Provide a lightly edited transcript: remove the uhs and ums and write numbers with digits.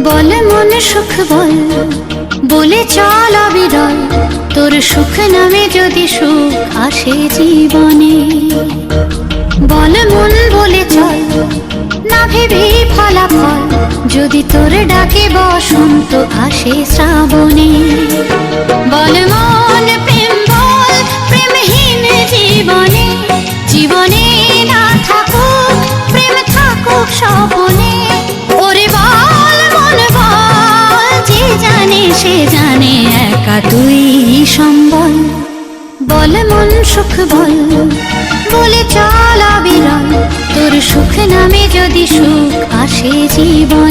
বলে মনে সুখ বল, বলে চল অবিরল, তোর সুখ নামে যদি সুখ আসে জীবনে। বল মন বলে চল, না ভেবে ফলাফল, যদি তোর ডাকে বসন্ত আসে শ্রাবণে। বল মন প্রেম বল, প্রেমহীন জীবনে, জীবনে না থাকুক প্রেম থাকুক স্বপনে। ওরে বল মন বল, যে জানে সে জানে একা তুই সম্বল। বল মন সুখ বল, বলে চল অবিরল, তোর সুখ নামে যদি সুখ আসে জীবন।